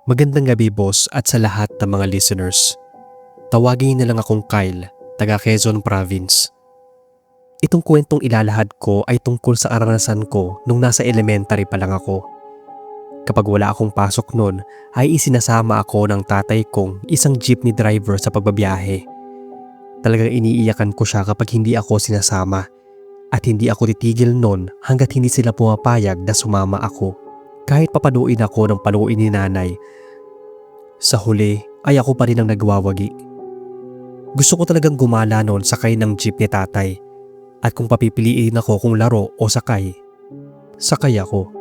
Magandang gabi boss at sa lahat ng mga listeners. Tawagin na lang akong Kyle, taga Quezon Province. Itong kwentong ilalahad ko ay tungkol sa karanasan ko nung nasa elementary pa lang ako. Kapag wala akong pasok noon ay isinasama ako ng tatay kong isang jeepney driver sa pagbabiyahe. Talagang iniiyakan ko siya kapag hindi ako sinasama at hindi ako titigil noon hanggat hindi sila pumapayag na sumama ako. Kahit papaluin ako ng paluin ni nanay, sa huli ay ako pa rin ang nagwawagi. Gusto ko talagang gumala noon sakay ng jeep ni tatay at kung papipiliin ako kung laro o sakay, sakay ako.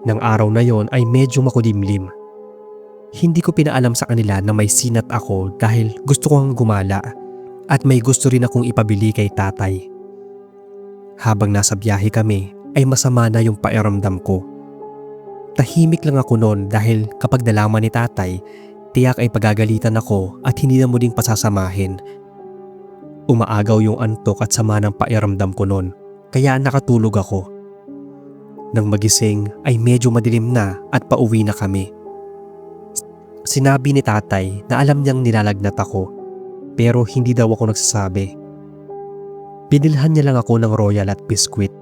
Nang araw na yon ay medyo makulimlim. Hindi ko pinaalam sa kanila na may sinat ako dahil gusto kong gumala at may gusto rin akong ipabili kay tatay. Habang nasa biyahe kami ay masama na yung pakiramdam ko. Tahimik lang ako noon dahil kapag nalaman ni tatay, tiyak ay pagagalitan ako at hindi na muling pasasamahin. Umaagaw yung antok at sama ng pakiramdam ko noon, kaya nakatulog ako. Nang magising ay medyo madilim na at pauwi na kami. Sinabi ni tatay na alam niyang nilalagnat ako, pero hindi daw ako nagsasabi. Binilhan niya lang ako ng royal at biskwit.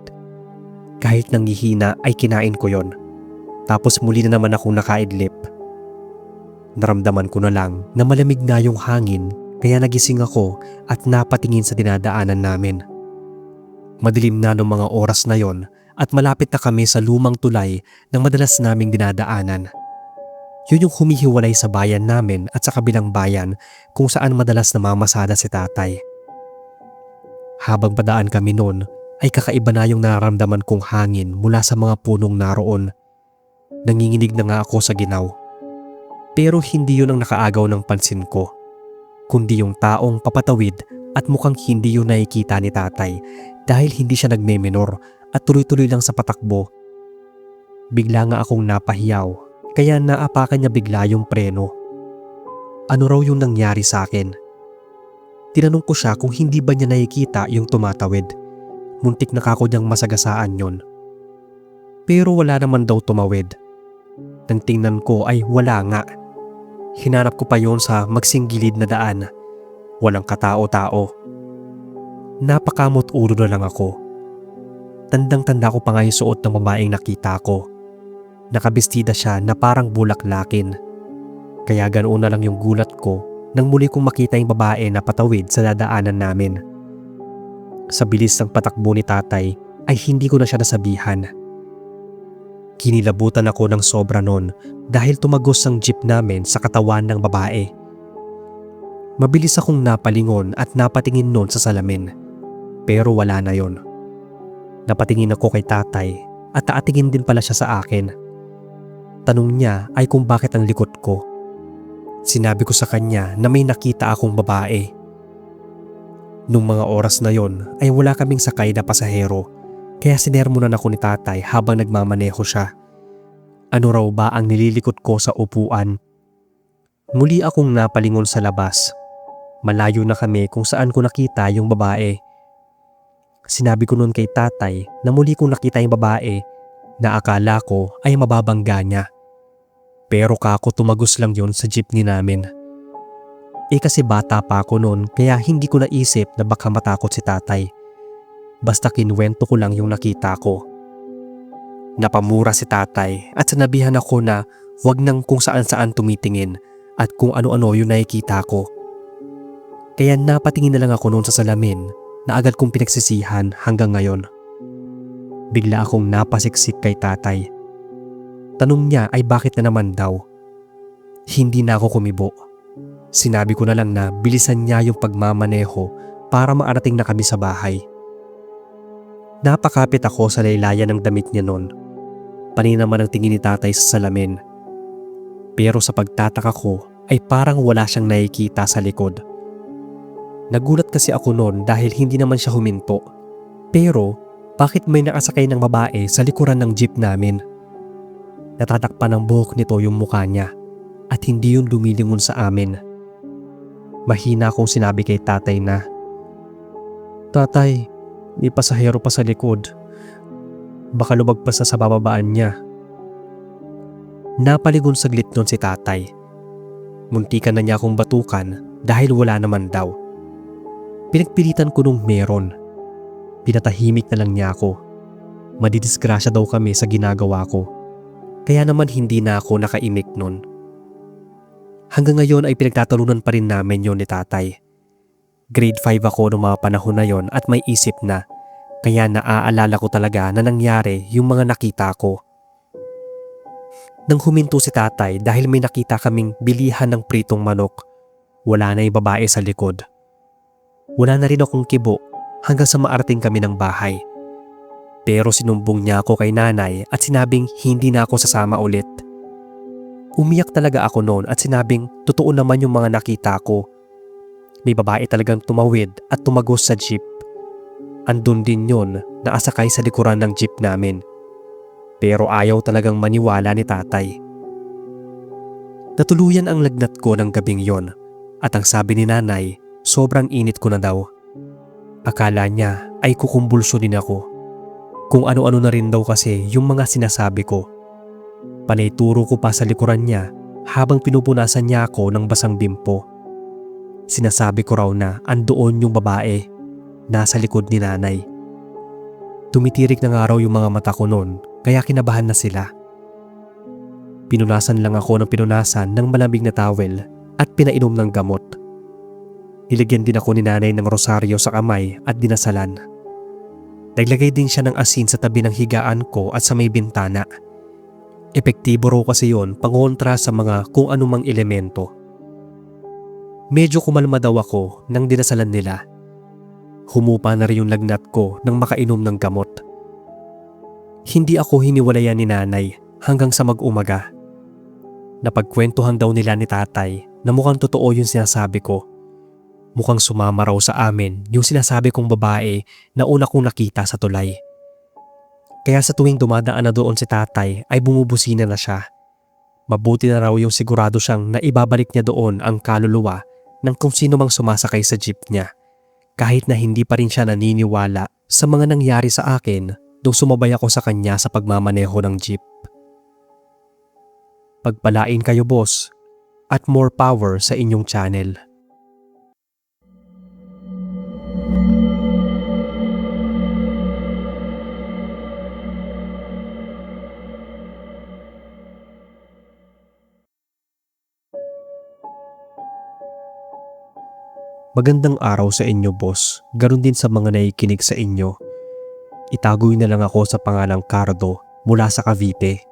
Kahit nanghihina ay kinain ko yon. Tapos muli na naman akong nakaidlip. Naramdaman ko na lang na malamig na yung hangin kaya nagising ako at napatingin sa dinadaanan namin. Madilim na noong mga oras na yon at malapit na kami sa lumang tulay ng madalas naming dinadaanan. Yun yung humihiwalay sa bayan namin at sa kabilang bayan kung saan madalas namamasada si tatay. Habang padaan kami noon ay kakaiba na yung nararamdaman kong hangin mula sa mga punong naroon. Nanginginig na nga ako sa ginaw. Pero hindi yun ang nakaagaw ng pansin ko, kundi yung taong papatawid at mukhang hindi yun nakikita ni tatay dahil hindi siya nagmemenor at tuloy-tuloy lang sa patakbo. Bigla nga akong napahiyaw kaya naapakan niya bigla yung preno. Ano raw yung nangyari sa akin? Tinanong ko siya kung hindi ba niya nakikita yung tumatawid. Muntik na kako niyang masagasaan yon. Pero wala naman daw tumawid. Nang tingnan ko ay wala nga. Hinanap ko pa yon sa magsinggilid na daan. Walang katao-tao. Napakamot ulo na lang ako. Tandang-tanda ko pa nga yung suot ng babaeng nakita ko. Nakabestida siya na parang bulaklakin. Kaya ganoon na lang yung gulat ko nang muli kong makita yung babae na patawid sa dadaanan namin. Sa bilis ng patakbo ni tatay ay hindi ko na siya nasabihan. Kinilabutan ako ng sobra noon dahil tumagos ang jeep namin sa katawan ng babae. Mabilis akong napalingon at napatingin noon sa salamin. Pero wala na yon. Napatingin ako kay tatay at naatingin din pala siya sa akin. Tanong niya ay kung bakit ang likot ko. Sinabi ko sa kanya na may nakita akong babae. Nung mga oras na yon ay wala kaming sakay na pasahero. Kaya sinermonan ako ni tatay habang nagmamaneho siya. Ano raw ba ang nililikot ko sa upuan? Muli akong napalingon sa labas. Malayo na kami kung saan ko nakita yung babae. Sinabi ko noon kay tatay na muli kong nakita yung babae na akala ko ay mababangga niya. Pero kako tumagos lang yon sa jeepney namin. Kasi bata pa ako noon kaya hindi ko naisip na baka matakot si tatay. Basta kinwento ko lang yung nakita ko. Napamura si tatay at sinabihan ako na wag nang kung saan-saan tumitingin at kung ano-ano yung nakikita ko. Kaya napatingin na lang ako noon sa salamin na agad kong pinagsisihan hanggang ngayon. Bigla akong napasiksik kay tatay. Tanong niya ay bakit na naman daw. Hindi na ako kumibo. Sinabi ko na lang na bilisan niya yung pagmamaneho para maarating na kami sa bahay. Napakapit ako sa laylayan ng damit niya noon. Panay naman ang tingin ni tatay sa salamin. Pero sa pagtataka ko ay parang wala siyang nakikita sa likod. Nagulat kasi ako noon dahil hindi naman siya huminto. Pero bakit may nakasakay ng babae sa likuran ng jeep namin? Natatakpan ng buhok nito yung mukha niya at hindi yun lumilingon sa amin. Mahina akong sinabi kay tatay na, "Tatay, may pasahero pa sa likod. Baka lumagpas na sa bababaan niya." Napaligon saglit nun si tatay. Muntikan na niya akong batukan dahil wala naman daw. Pinagpilitan ko nung meron. Pinatahimik na lang niya ako. Madidisgrasya daw kami sa ginagawa ko. Kaya naman hindi na ako nakaimik nun. Hanggang ngayon ay pinagtatalunan pa rin namin yon ni tatay. Grade 5 ako noong mga panahon na yon at may isip na. Kaya naaalala ko talaga na nangyari yung mga nakita ko. Nang huminto si tatay dahil may nakita kaming bilihan ng pritong manok, wala na yung babae sa likod. Wala na rin akong kibo hanggang sa maarating kami ng bahay. Pero sinumbong niya ako kay nanay at sinabing hindi na ako sasama ulit. Umiyak talaga ako noon at sinabing totoo naman yung mga nakita ko. May babae talagang tumawid at tumagos sa jeep. Andun din yon na asakay sa likuran ng jeep namin. Pero ayaw talagang maniwala ni tatay. Natuluyan ang lagnat ko ng gabing yon at ang sabi ni nanay, sobrang init ko na daw. Akala niya ay kukumbulsyonin ako. Kung ano-ano na rin daw kasi yung mga sinasabi ko. Panay turo ko pa sa likuran niya habang pinupunasan niya ako ng basang bimpo. Sinasabi ko raw na andoon yung babae, nasa likod ni nanay. Tumitirik na nga raw yung mga mata ko noon kaya kinabahan na sila. Pinunasan lang ako ng pinunasan ng malamig na towel at pinainom ng gamot. Nilagyan din ako ni nanay ng rosaryo sa kamay at dinasalan. Naglagay din siya ng asin sa tabi ng higaan ko at sa may bintana. Epektibo raw kasi yon pangontra sa mga kung anumang elemento. Medyo kumalma daw ako nang dinasalan nila. Humupa na rin yung lagnat ko nang makainom ng gamot. Hindi ako hiniwalayan ni nanay hanggang sa mag-umaga. Napagkwentuhan daw nila ni tatay na mukhang totoo yung sinasabi ko. Mukhang sumama raw sa amin yung sinasabi kong babae na una kong nakita sa tulay. Kaya sa tuwing dumadaan na doon si tatay ay bumubusina na siya. Mabuti na raw yung sigurado siyang na ibabalik niya doon ang kaluluwa ng kung sino mang sumasakay sa jeep niya. Kahit na hindi pa rin siya naniniwala sa mga nangyari sa akin nung sumabay ako sa kanya sa pagmamaneho ng jeep. Pagpalain kayo boss at more power sa inyong channel. Magandang araw sa inyo boss, ganon din sa mga nakikinig sa inyo. Itagoy na lang ako sa pangalang Cardo mula sa Cavite.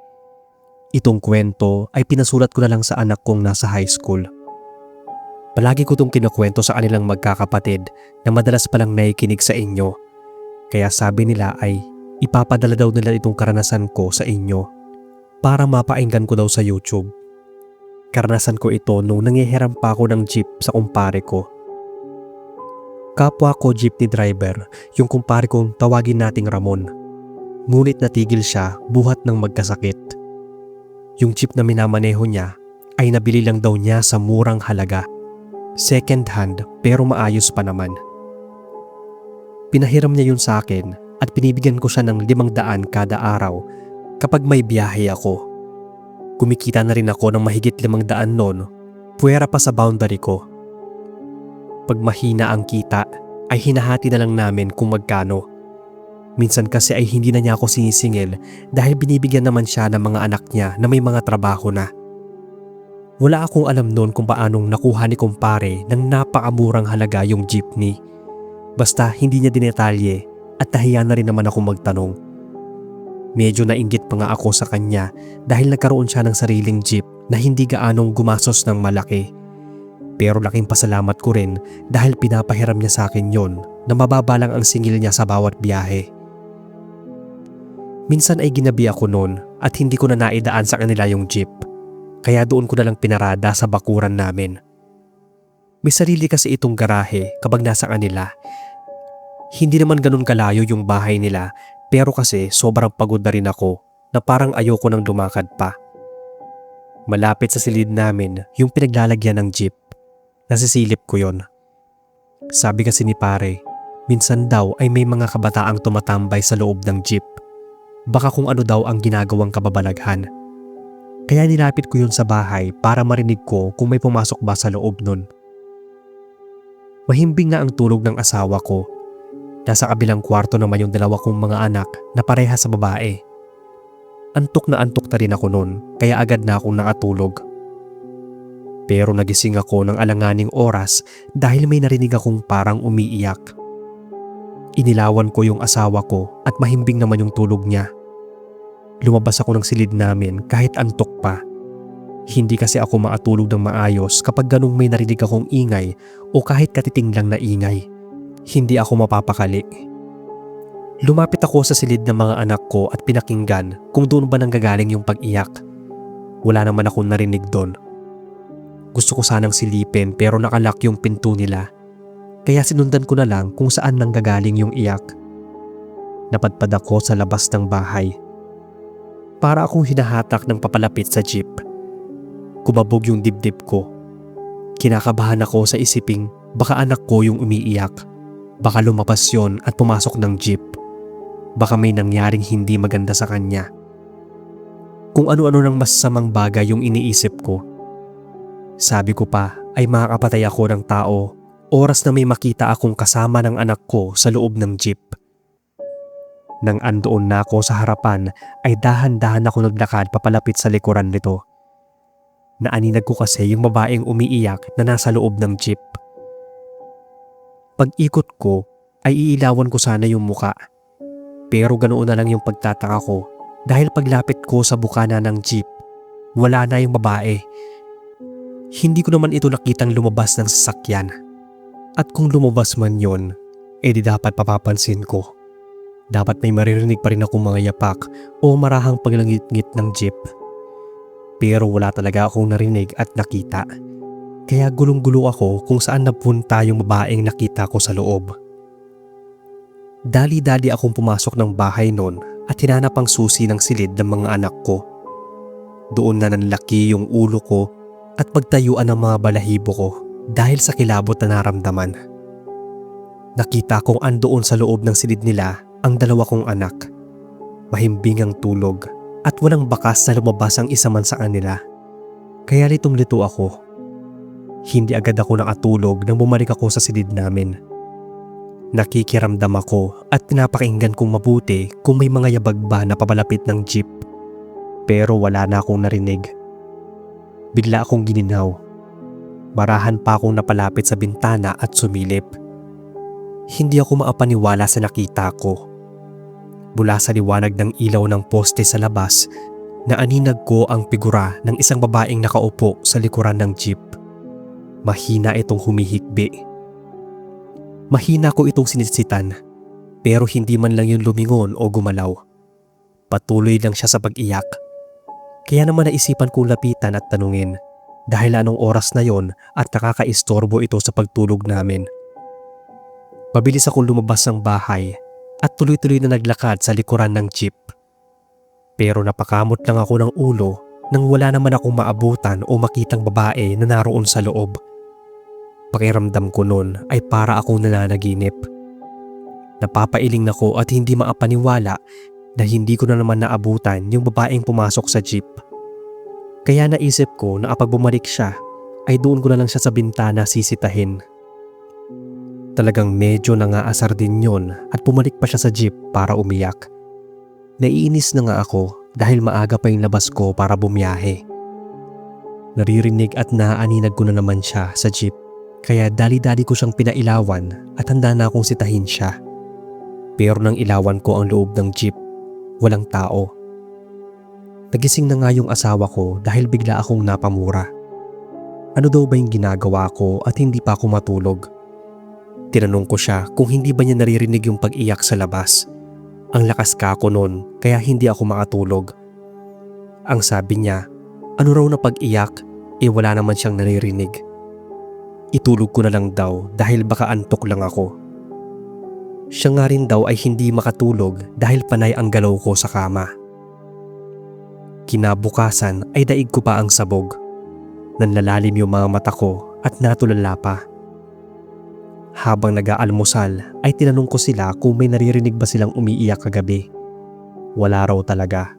Itong kwento ay pinasulat ko na lang sa anak kong nasa high school. Palagi ko itong kinukwento sa kanilang magkakapatid na madalas palang nakikinig sa inyo. Kaya sabi nila ay ipapadala daw nila itong karanasan ko sa inyo para mapainggan ko daw sa YouTube. Karanasan ko ito nung nangihiram pa ako ng jeep sa kumpare ko. Kapwa ko jeepney driver, yung kumpare kong tawagin nating Ramon. Ngunit natigil siya buhat ng magkasakit. Yung jeep na minamaneho niya ay nabili lang daw niya sa murang halaga. Second hand pero maayos pa naman. Pinahiram niya yun sa akin at binibigyan ko siya ng 500 kada araw kapag may biyahe ako. Kumikita na rin ako ng mahigit 500 noon, puwera pa sa boundary ko. Pag mahina ang kita ay hinahati na lang namin kung magkano. Minsan kasi ay hindi na niya ako sinisingil dahil binibigyan naman siya ng mga anak niya na may mga trabaho na. Wala akong alam noon kung paanong nakuha ni kumpare ng napakamurang halaga yung jeepney. Basta hindi niya dinetalye at nahiya na rin naman ako magtanong. Medyo nainggit pa nga ako sa kanya dahil nagkaroon siya ng sariling jeep na hindi gaanong gumastos ng malaki. Pero laking pasalamat ko rin dahil pinapahiram niya sa akin yon na mababa lang ang singil niya sa bawat biyahe. Minsan ay ginabi ako noon at hindi ko na naidaan sa kanila yung jeep. Kaya doon ko na lang pinarada sa bakuran namin. May sarili kasi itong garahe kapag nasa kanila. Hindi naman ganun kalayo yung bahay nila pero kasi sobrang pagod na rin ako na parang ayoko nang lumakad pa. Malapit sa silid namin yung pinaglalagyan ng jeep. Nasisilip ko yon. Sabi kasi ni pare, minsan daw ay may mga kabataang tumatambay sa loob ng jeep. Baka kung ano daw ang ginagawang kababalaghan. Kaya nilapit ko yun sa bahay para marinig ko kung may pumasok ba sa loob nun. Mahimbing na ang tulog ng asawa ko. Nasa kabilang kwarto naman yung dalawa kong mga anak na pareha sa babae. Antok na rin ako nun kaya agad na akong nakatulog. Pero nagising ako ng alanganing oras dahil may narinig akong parang umiiyak. Inilawan ko yung asawa ko at mahimbing naman yung tulog niya. Lumabas ako ng silid namin kahit antok pa. Hindi kasi ako makatulog ng maayos kapag ganung may narinig akong ingay o kahit katiting lang na ingay. Hindi ako mapapakali. Lumapit ako sa silid ng mga anak ko at pinakinggan kung doon ba nanggagaling yung pag-iyak. Wala naman akong narinig doon. Gusto ko sanang silipin pero nakalock yung pinto nila. Kaya sinundan ko na lang kung saan nanggagaling yung iyak. Napadpad ako sa labas ng bahay. Para akong hinahatak ng papalapit sa jeep. Kumabog yung dibdib ko. Kinakabahan ako sa isiping baka anak ko yung umiiyak. Baka lumabas yon at pumasok ng jeep. Baka may nangyaring hindi maganda sa kanya. Kung ano-ano ng masasamang bagay yung iniisip ko. Sabi ko pa ay makakapatay ako ng tao oras na may makita akong kasama ng anak ko sa loob ng jeep. Nang andoon na ako sa harapan ay dahan-dahan ako naglakad papalapit sa likuran nito. Naaninag ko kasi yung babaeng umiiyak na nasa loob ng jeep. Pag-ikot ko ay iilawan ko sana yung muka. Pero ganoon na lang yung pagtataka ko dahil paglapit ko sa bukana ng jeep, wala na yung babae. Hindi ko naman ito nakitang lumabas ng sasakyan. At kung lumabas man yon, edi dapat papapansin ko. Dapat may maririnig pa rin akong mga yapak o marahang paglangit-ngit ng jeep. Pero wala talaga akong narinig at nakita. Kaya gulong-gulo ako kung saan napunta yung babaeng nakita ko sa loob. Dali-dali akong pumasok ng bahay noon at hinanap ang susi ng silid ng mga anak ko. Doon na nanlaki yung ulo ko at pagtayuan ng mga balahibo ko dahil sa kilabot na naramdaman. Nakita kong andoon sa loob ng silid nila ang dalawa kong anak. Mahimbing ang tulog at walang bakas na lumabas ang isa man sa kanila. Kaya litong-lito ako. Hindi agad ako nakatulog nang bumalik ako sa silid namin. Nakikiramdam ako at pinapakinggan kong mabuti kung may mga yabag ba na papalapit ng jeep. Pero wala na akong narinig. Bigla akong gininaw. Marahan pa akong napalapit sa bintana at sumilip. Hindi ako maapaniwala sa nakita ko. Mula sa liwanag ng ilaw ng poste sa labas, naaninag ko ang figura ng isang babaeng nakaupo sa likuran ng jeep. Mahina itong humihikbi. Mahina ko itong sinisitan, pero hindi man lang yung lumingon o gumalaw. Patuloy lang siya sa pag-iyak. Kaya naman naisipan kong lapitan at tanungin dahil anong oras na yon at nakakaistorbo ito sa pagtulog namin. Mabilis akong lumabas ng bahay at tuloy-tuloy na naglakad sa likuran ng jeep. Pero napakamot lang ako ng ulo nang wala naman akong maabutan o makitang babae na naroon sa loob. Pakiramdam ko noon ay para akong nananaginip. Napapailing ako at hindi maapaniwala na hindi ko na naman naabutan yung babaeng pumasok sa jeep. Kaya naisip ko na kapag bumalik siya ay doon ko na lang siya sa bintana sisitahin. Talagang medyo nangaasar din yon at bumalik pa siya sa jeep para umiyak. Naiinis na nga ako dahil maaga pa yung labas ko para bumiyahe. Naririnig at naaaninag ko na naman siya sa jeep. Kaya dali-dali ko siyang pinailawan at handa na akong sitahin siya. Pero nang ilawan ko ang loob ng jeep, walang tao. Nagising na nga yung asawa ko dahil bigla akong napamura. Ano daw ba yung ginagawa ko at hindi pa ako matulog? Tinanong ko siya kung hindi ba niya naririnig yung pag-iyak sa labas. Ang lakas ka ko noon kaya hindi ako makatulog. Ang sabi niya, ano raw na pag-iyak, wala naman siyang naririnig. Itulog ko na lang daw dahil baka antok lang ako. Siya nga rin daw ay hindi makatulog dahil panay ang galaw ko sa kama. Kinabukasan ay daig ko pa ang sabog. Nanlalalim yung mga mata ko at natulala pa. Habang nag-aalmusal ay tinanong ko sila kung may naririnig ba silang umiiyak kagabi. Wala raw talaga.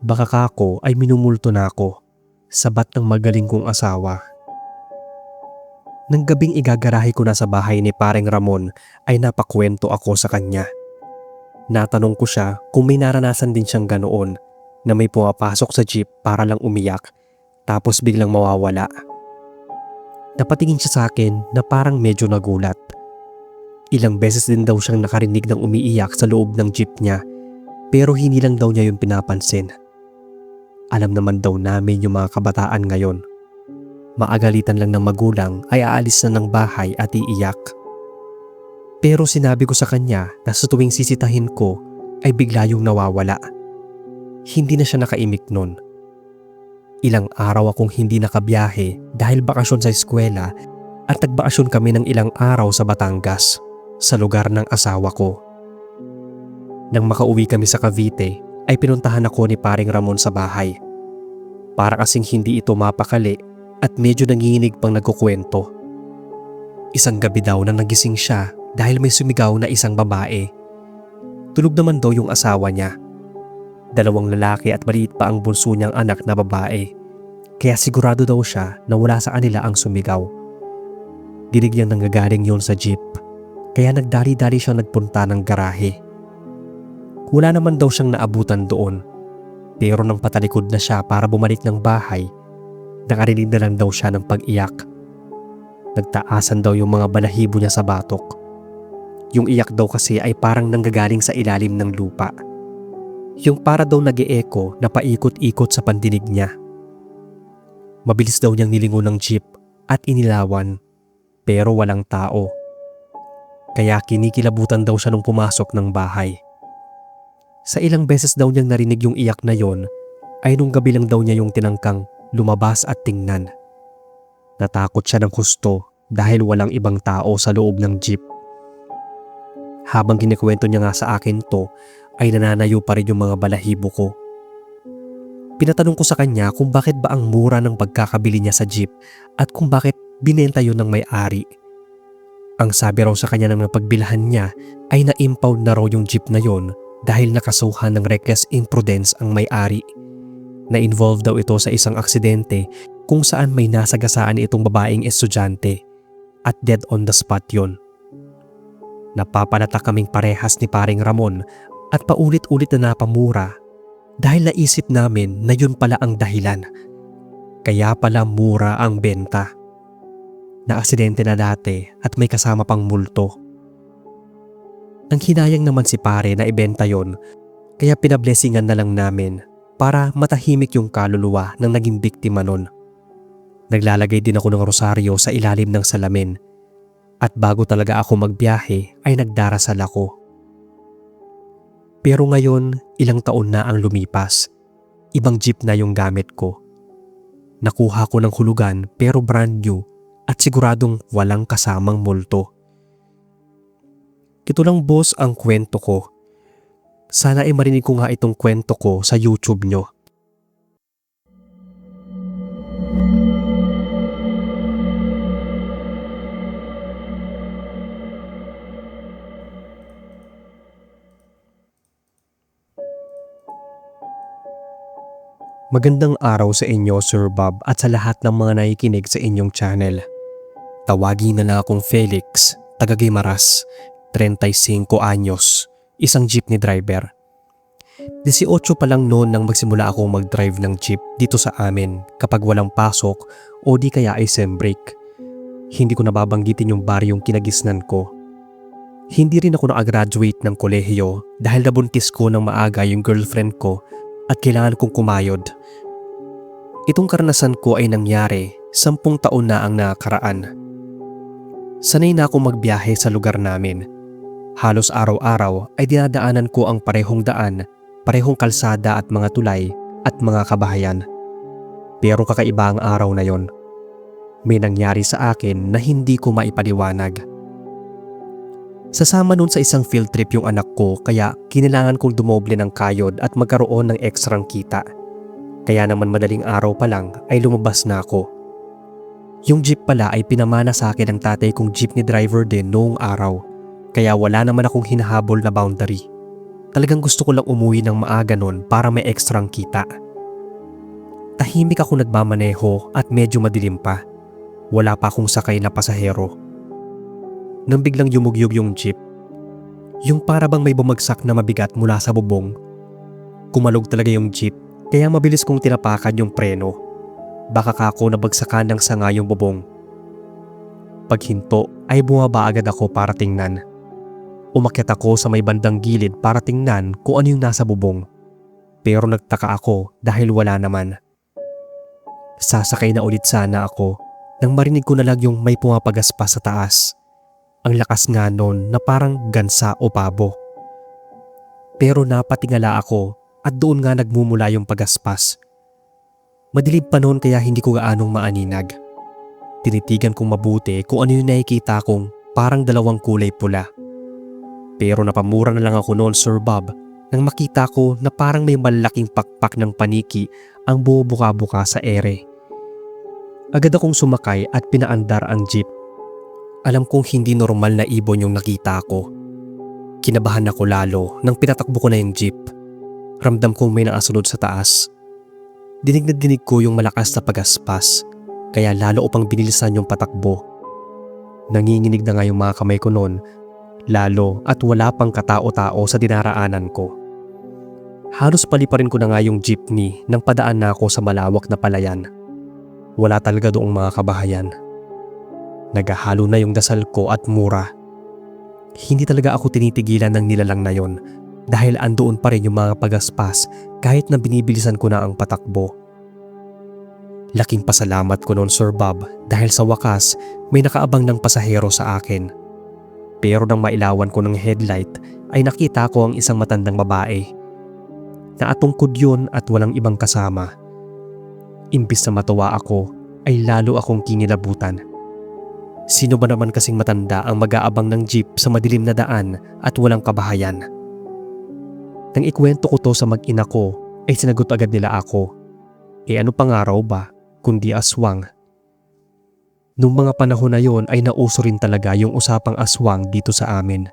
Baka kako ay minumulto na ako, sabat ng magaling kong asawa. Nang gabing igagarahe ko na sa bahay ni Paring Ramon ay napakwento ako sa kanya. Natanong ko siya kung may naranasan din siyang ganoon na may pumapasok sa jeep para lang umiyak tapos biglang mawawala. Napatingin siya sa akin na parang medyo nagulat. Ilang beses din daw siyang nakarinig ng umiiyak sa loob ng jeep niya pero hindi lang daw niya yung pinapansin. Alam naman daw namin yung mga kabataan ngayon. Maagalitan lang ng magulang ay aalis na ng bahay at iiyak. Pero sinabi ko sa kanya na sa tuwing sisitahin ko ay bigla yung nawawala. Hindi na siya nakaimik nun. Ilang araw akong hindi nakabiyahe dahil bakasyon sa eskwela at nagbakasyon kami ng ilang araw sa Batangas, sa lugar ng asawa ko. Nang makauwi kami sa Cavite ay pinuntahan ako ni Paring Ramon sa bahay. Para kasing hindi ito mapakali at medyo nanginginig pang nagkukwento. Isang gabi daw na nagising siya dahil may sumigaw na isang babae. Tulog naman daw yung asawa niya. 2 lalaki at maliit pa ang bunso niyang anak na babae. Kaya sigurado daw siya na wala sa kanila ang sumigaw. Dinig niyang nanggagaling yun sa jeep. Kaya nagdali-dali siyang nagpunta ng garahe. Wala naman daw siyang naabutan doon. Pero nang patalikod na siya para bumalik ng bahay, nakarinig na lang daw siya ng pag-iyak. Nagtaasan daw yung mga balahibo niya sa batok. Yung iyak daw kasi ay parang nanggagaling sa ilalim ng lupa. Yung para daw nag-e-echo na paikot-ikot sa pandinig niya. Mabilis daw niyang nilingon ng jeep at inilawan, pero walang tao. Kaya kinikilabutan daw siya nung pumasok ng bahay. Sa ilang beses daw niyang narinig yung iyak na yon, ay nung gabi lang daw niya yung tinangkang lumabas at tingnan. Natakot siya ng husto dahil walang ibang tao sa loob ng jeep. Habang kinikwento niya nga sa akin to, ay nananayo pa rin yung mga balahibo ko. Pinatanong ko sa kanya kung bakit ba ang mura ng pagkakabili niya sa jeep at kung bakit binenta yun ng may-ari. Ang sabi raw sa kanya ng napagbilahan niya ay na-impound na raw yung jeep na yon dahil nakasuhan ng reckless imprudence ang may-ari. Na-involve daw ito sa isang aksidente kung saan may nasagasaan itong babaeng estudyante at dead on the spot yon. Napapalata kaming parehas ni Paring Ramon at paulit-ulit na napamura dahil naisip namin na yun pala ang dahilan. Kaya pala mura ang benta. Na-aksidente na dati at may kasama pang multo. Ang hinayang naman si pare na ibenta yon kaya pinablessingan na lang namin para matahimik yung kaluluwa ng naging biktima nun. Naglalagay din ako ng rosaryo sa ilalim ng salamin at bago talaga ako magbiyahe ay nagdarasal ako. Pero ngayon, ilang taon na ang lumipas. Ibang jeep na yung gamit ko. Nakuha ko ng hulugan pero brand new at siguradong walang kasamang multo. Ito lang boss ang kwento ko. Sana ay marinig ko nga itong kwento ko sa YouTube nyo. Magandang araw sa inyo Sir Bob at sa lahat ng mga nakikinig sa inyong channel. Tawagin na lang akong Felix, taga Guimaras, 35 anyos, isang jeepney driver. 18 pa lang noon nang magsimula akong mag-drive ng jeep dito sa amin kapag walang pasok o di kaya ay sem break. Hindi ko nababanggitin yung baryong kinagisnan ko. Hindi rin ako nakagraduate ng kolehiyo dahil nabuntis ko ng maaga yung girlfriend ko at kailangan kong kumayod. Itong karanasan ko ay nangyari 10 taon na ang nakaraan. Sanay na akong magbiyahe sa lugar namin. Halos araw-araw ay dinadaanan ko ang parehong daan, parehong kalsada at mga tulay at mga kabahayan. Pero kakaiba ang araw na yon. May nangyari sa akin na hindi ko maipaliwanag. Sasama nun sa isang field trip yung anak ko kaya kinailangan kong dumoble ng kayod at magkaroon ng ekstrang kita. Kaya naman madaling araw pa lang ay lumabas na ako. Yung jeep pala ay pinamana sa akin ng tatay kong jeepney driver din noong araw. Kaya wala naman akong hinahabol na boundary. Talagang gusto ko lang umuwi ng maaga nun para may ekstrang kita. Tahimik ako nagmamaneho at medyo madilim pa. Wala pa akong sakay na pasahero. Nang biglang yumugyug yung jeep, yung para bang may bumagsak na mabigat mula sa bubong. Kumalog talaga yung jeep kaya mabilis kong tinapakan yung preno. Baka kako nabagsakan ng sanga yung bubong. Paghinto ay bumaba agad ako para tingnan. Umakyat ako sa may bandang gilid para tingnan kung ano yung nasa bubong. Pero nagtaka ako dahil wala naman. Sasakay na ulit sana ako nang marinig ko na lang yung may pumapagaspas sa taas. Ang lakas nga nun na parang gansa o pabo. Pero napatingala ako at doon nga nagmumula yung pagaspas. Madilim pa noon kaya hindi ko gaanong maaninag. Tinitigan kong mabuti kung ano yung nakikita kong parang dalawang kulay pula. Pero napamura na lang ako noon, Sir Bob, nang makita ko na parang may malaking pakpak ng paniki ang bubuka-buka sa ere. Agad akong sumakay at pinaandar ang jeep. Alam kong hindi normal na ibon yung nakita ko. Kinabahan ako lalo nang pinatakbo ko na yung jeep. Ramdam kong may naasunod sa taas. Dinig na dinig ko yung malakas na pagaspas, kaya lalo upang binilisan yung patakbo. Nanginginig na nga yung mga kamay ko noon, lalo at wala pang katao-tao sa dinaraanan ko. Halos paliparin ko na nga yung jeepney nang padaan na ako sa malawak na palayan. Wala talaga doong mga kabahayan. Naghahalo na yung dasal ko at mura. Hindi talaga ako tinitigilan ng nilalang na yon dahil andoon pa rin yung mga pagaspas kahit na binibilisan ko na ang patakbo. Laking pasalamat ko noon, Sir Bob, dahil sa wakas may nakaabang ng pasahero sa akin. Pero nang mailawan ko ng headlight ay nakita ko ang isang matandang babae. Naatungkod yun at walang ibang kasama. Imbis na matuwa ako ay lalo akong kinilabutan. Sino ba naman kasing matanda ang mag-aabang ng jeep sa madilim na daan at walang kabahayan? Nang ikwento ko to sa mag-ina ko ay sinagot agad nila ako. Ano pang araw ba kundi aswang? Noong mga panahon na yon ay nauso rin talaga yung usapang aswang dito sa amin.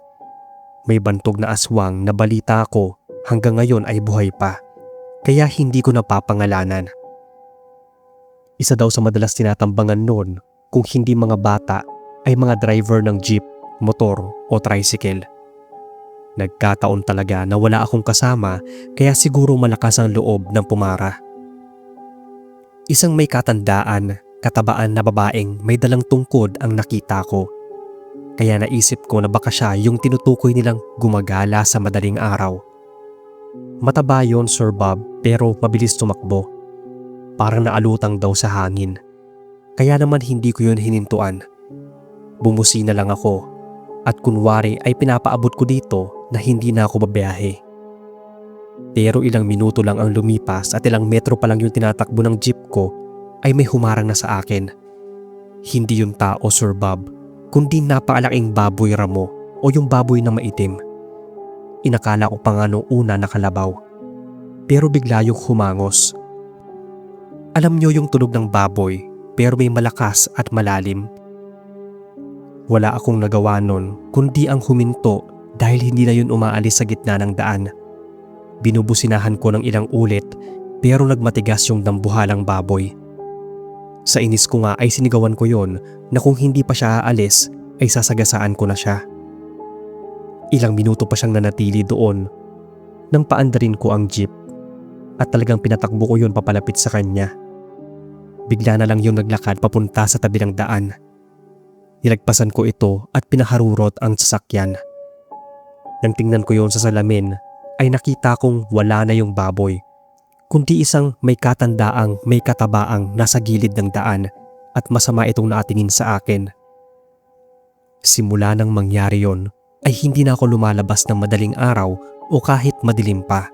May bantog na aswang na balita ko hanggang ngayon ay buhay pa, kaya hindi ko napapangalanan. Isa daw sa madalas tinatambangan noon kung hindi mga bata ay mga driver ng jeep, motor o tricycle. Nagkataon talaga na wala akong kasama kaya siguro malakas ang loob ng pumara. Isang may katandaan, katabaan na babaeng may dalang tungkod ang nakita ko. Kaya naisip ko na baka siya yung tinutukoy nilang gumagala sa madaling araw. Mataba yon, Sir Bob, pero mabilis tumakbo. Parang naalutang daw sa hangin. Kaya naman hindi ko yun hinintuan. Bumusi na lang ako at kunwari ay pinapaabot ko dito na hindi na ako babiyahe. Pero ilang minuto lang ang lumipas at ilang metro pa lang yung tinatakbo ng jeep ko ay may humarang na sa akin. Hindi yung tao, Sir Bob, kundi napakalaking baboy ramo o yung baboy na maitim. Inakala ko pa nga noong una nakalabaw. Pero bigla yung humangos. Alam nyo yung tunog ng baboy pero may malakas at malalim. Wala akong nagawa nun kundi ang huminto dahil hindi na yun umaalis sa gitna ng daan. Binubusinahan ko ng ilang ulit pero nagmatigas yung dambuhalang baboy. Sa inis ko nga ay sinigawan ko yon na kung hindi pa siya aalis ay sasagasaan ko na siya. Ilang minuto pa siyang nanatili doon nang paandarin ko ang jeep at talagang pinatakbo ko yon papalapit sa kanya. Bigla na lang yung naglakad papunta sa tabi ng daan. Nilagpasan ko ito at pinaharurot ang sasakyan. Nang tingnan ko yon sa salamin ay nakita kong wala na yung baboy, kundi isang may katandaang may katabaang nasa gilid ng daan at masama itong nakatingin sa akin. Simula nang mangyari yon ay hindi na ako lumalabas ng madaling araw o kahit madilim pa,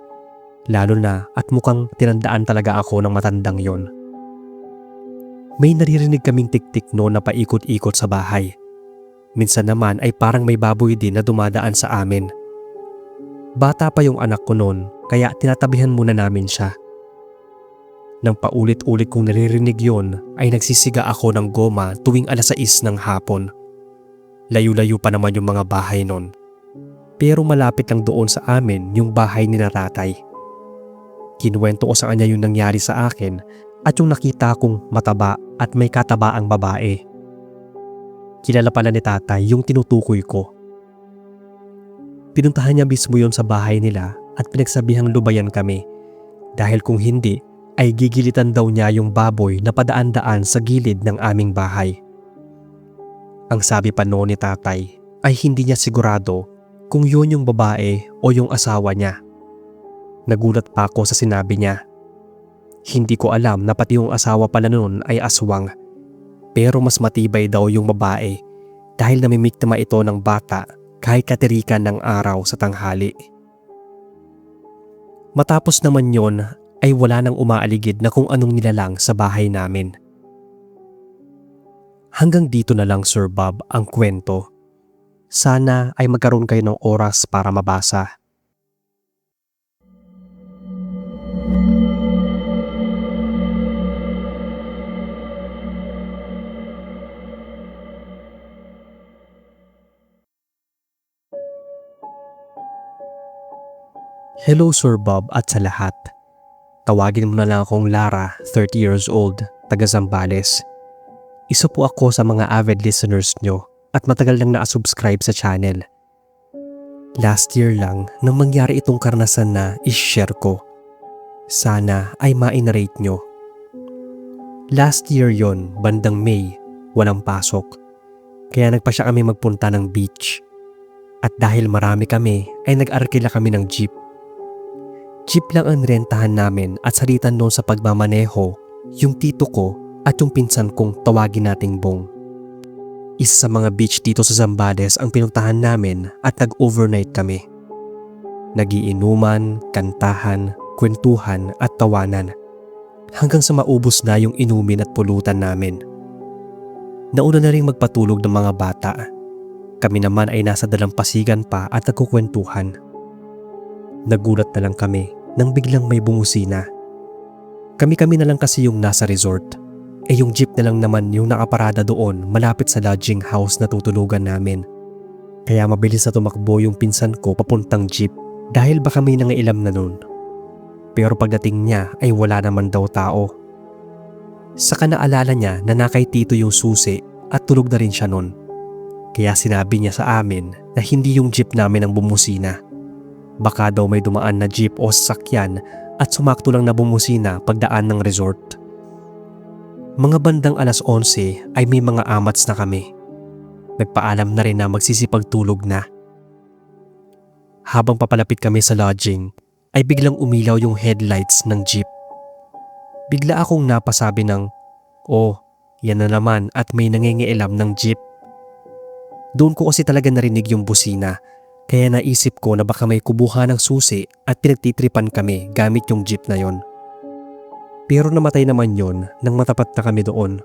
lalo na at mukhang tinandaan talaga ako ng matandang yon. May naririnig kaming tiktik noon na paikot-ikot sa bahay. Minsan naman ay parang may baboy din na dumadaan sa amin. Bata pa yung anak ko noon kaya tinatabihan muna namin siya. Nang paulit-ulit kong naririnig yon ay nagsisiga ako ng goma tuwing 6:00 ng hapon. Layo-layo pa naman yung mga bahay noon. Pero malapit lang doon sa amin yung bahay ni tatay. Kinuwento ko sa kanya yung nangyari sa akin at yung nakita kong mataba at may katabaang babae. Kilala pala ni tatay yung tinutukoy ko. Pinuntahan niya mismo yon sa bahay nila at pinagsabihang lubayan kami dahil kung hindi ay gigilitan daw niya yung baboy na padaan-daan sa gilid ng aming bahay. Ang sabi pa noon ni tatay ay hindi niya sigurado kung yun yung babae o yung asawa niya. Nagulat pa ako sa sinabi niya. Hindi ko alam na pati yung asawa pala noon ay aswang. Pero mas matibay daw yung babae dahil namimiktima ito ng bata kahit katirikan ng araw sa tanghali. Matapos naman yon ay wala nang umaaligid na kung anong nilalang sa bahay namin. Hanggang dito na lang Sir Bob ang kwento. Sana ay magkaroon kayo ng oras para mabasa. Hello Sir Bob at sa lahat. Tawagin mo na lang akong Lara, 30 years old, taga Zambales. Isa po ako sa mga avid listeners nyo at matagal nang na-subscribe sa channel. Last year lang nang mangyari itong karanasan na i-share ko. Sana ay ma-narrate nyo. Last year yon, bandang May, walang pasok. Kaya nagpa siya kami magpunta ng beach. At dahil marami kami ay nag-arkila kami ng jeep. Jeep lang ang rentahan namin at salitan noon sa pagmamaneho yung tito ko at yung pinsan kong tawagin nating Bong. Isa sa mga beach dito sa Zambales ang pinuntahan namin at nag-overnight kami. Nagiinuman, kantahan, kwentuhan at tawanan hanggang sa maubos na yung inumin at pulutan namin. Nauna na rin magpatulog ng mga bata. Kami naman ay nasa dalampasigan pa at nagkukwentuhan. Nagulat na lang kami nang biglang may bumusina. Kami-kami na lang kasi yung nasa resort. Yung jeep na lang naman yung nakaparada doon malapit sa lodging house na tutulugan namin. Kaya mabilis na tumakbo yung pinsan ko papuntang jeep dahil baka may nangailam na nun. Pero pagdating niya ay wala naman daw tao. Saka naalala niya na nakay tito yung susi at tulog na rin siya nun. Kaya sinabi niya sa amin na hindi yung jeep namin ang bumusina. Baka daw may dumaan na jeep o sasakyan at sumakto lang na bumusina pagdaan ng resort. Mga bandang 11:00 ay may mga amats na kami. Nagpaalam na rin na magsisipagtulog na. Habang papalapit kami sa lodging ay biglang umilaw yung headlights ng jeep. Bigla akong napasabi ng, "Oh, yan na naman at may nangingialam ng jeep." Doon ko kasi talaga narinig yung busina. Kaya naisip ko na baka may kubuhan ng susi at pinagtitripan kami gamit yung jeep na yon. Pero namatay naman yon nang matapat na kami doon.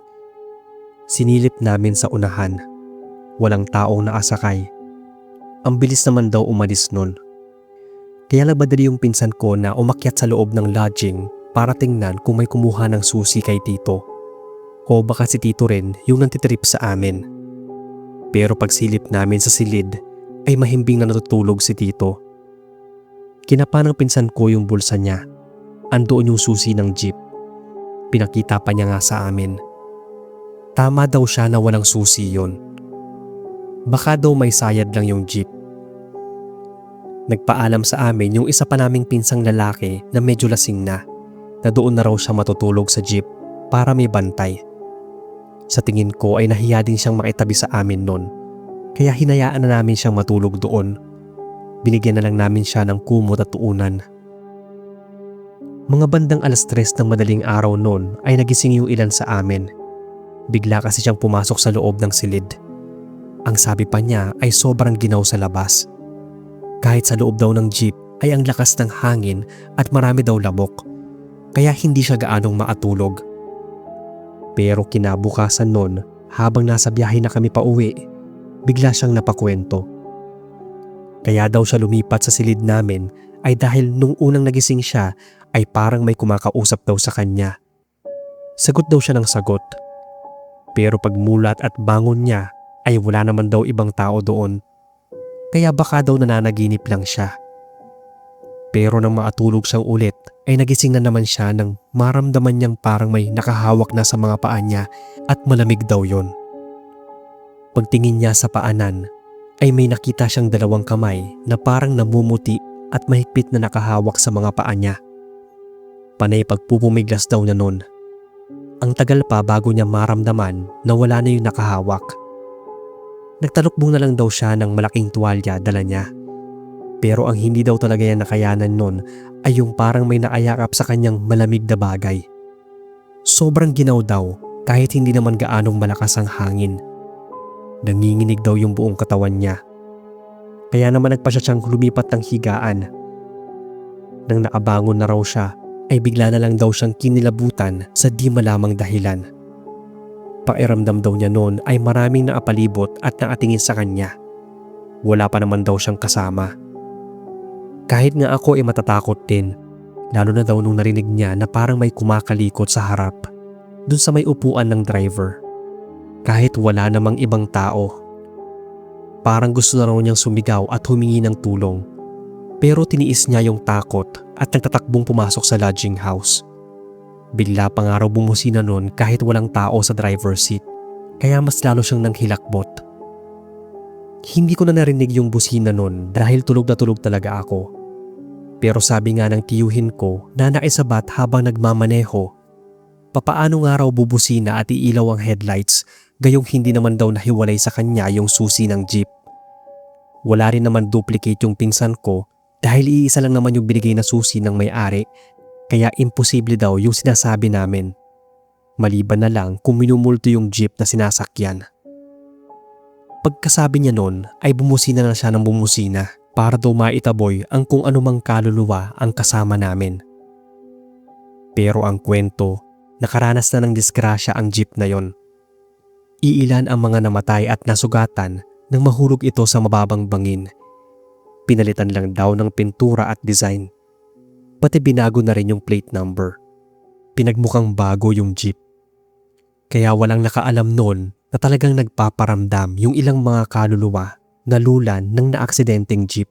Sinilip namin sa unahan. Walang taong nakasakay. Ang bilis naman daw umalis nun. Kaya nagmadali yung pinsan ko na umakyat sa loob ng lodging para tingnan kung may kumuha ng susi kay tito. O baka si tito rin yung nantitrip sa amin. Pero pagsilip namin sa silid, ay mahimbing na natutulog si tito. Kinapa ng pinsan ko yung bulsa niya. Andoon yung susi ng jeep. Pinakita pa niya nga sa amin. Tama daw siya na walang susi yon. Baka daw may sayad lang yung jeep. Nagpaalam sa amin yung isa pa naming pinsang lalaki na medyo lasing na doon na raw siya matutulog sa jeep para may bantay. Sa tingin ko ay nahiya din siyang makitabi sa amin nun. Kaya hinayaan na namin siyang matulog doon. Binigyan na lang namin siya ng kumot at tuunan. Mga bandang 3:00 ng madaling araw noon ay nagising yung ilan sa amin. Bigla kasi siyang pumasok sa loob ng silid. Ang sabi pa niya ay sobrang ginaw sa labas. Kahit sa loob daw ng jeep ay ang lakas ng hangin at marami daw lamok. Kaya hindi siya gaanong makatulog. Pero kinabukasan noon habang nasa biyahe na kami pa uwi, bigla siyang napakwento. Kaya daw siya lumipat sa silid namin ay dahil nung unang nagising siya ay parang may kumakausap daw sa kanya. Sagot daw siya ng sagot. Pero pagmulat at bangon niya ay wala naman daw ibang tao doon. kaya baka daw nananaginip lang siya. Pero nang makatulog siyang ulit ay nagising na naman siya nang maramdaman niyang parang may nakahawak na sa mga paa niya at malamig daw yon. Pagtingin niya sa paanan ay may nakita siyang dalawang kamay na parang namumuti at mahigpit na nakahawak sa mga paa niya. Panay pagpupumiglas daw na nun. Ang tagal pa bago niya maramdaman na wala na yung nakahawak. Nagtalukbong na lang daw siya ng malaking tuwalya dala niya. Pero ang hindi daw talaga yan nakayanan nun ay yung parang may naayakap sa kanyang malamig na bagay. Sobrang ginaw daw kahit hindi naman gaanong malakas ang hangin. Nanginginig daw yung buong katawan niya. Kaya naman nagpasya siyang lumipat ng higaan. Nang nakabangon na raw siya ay bigla na lang daw siyang kinilabutan sa di malamang dahilan. Pakiramdam daw niya noon ay maraming naapalibot at nakatingin sa kanya. Wala pa naman daw siyang kasama. Kahit nga ako ay matatakot din, lalo na daw nung narinig niya na parang may kumakalikot sa harap, dun sa may upuan ng driver. Kahit wala namang ibang tao. Parang gusto na raw niyang sumigaw at humingi ng tulong. Pero tiniis niya yung takot at nagtatakbong pumasok sa lodging house. Bigla pa nga raw bumusina nun kahit walang tao sa driver's seat, kaya mas lalo siyang nanghilakbot. Hindi ko na narinig yung busina nun dahil tulog na tulog talaga ako. Pero sabi nga ng tiyuhin ko na naisabat habang nagmamaneho, papaano nga raw bubusina at iilaw ang headlights gayong hindi naman daw nahiwalay sa kanya yung susi ng jeep. Wala rin naman duplicate yung pinsan ko dahil iisa lang naman yung binigay na susi ng may-ari, kaya imposible daw yung sinasabi namin. Maliban na lang kung minumulto yung jeep na sinasakyan. Pagkasabi niya nun ay bumusina na siya ng bumusina para daw maitaboy ang kung anumang kaluluwa ang kasama namin. Pero ang kwento, nakaranas na ng disgrasya ang jeep na yon. Iilan ang mga namatay at nasugatan nang mahulog ito sa mababang bangin. Pinalitan lang daw ng pintura at design. Pati binago na rin yung plate number. Pinagmukhang bago yung jeep. Kaya walang nakaalam noon na talagang nagpaparamdam yung ilang mga kaluluwa na lulan ng naaksidenteng jeep.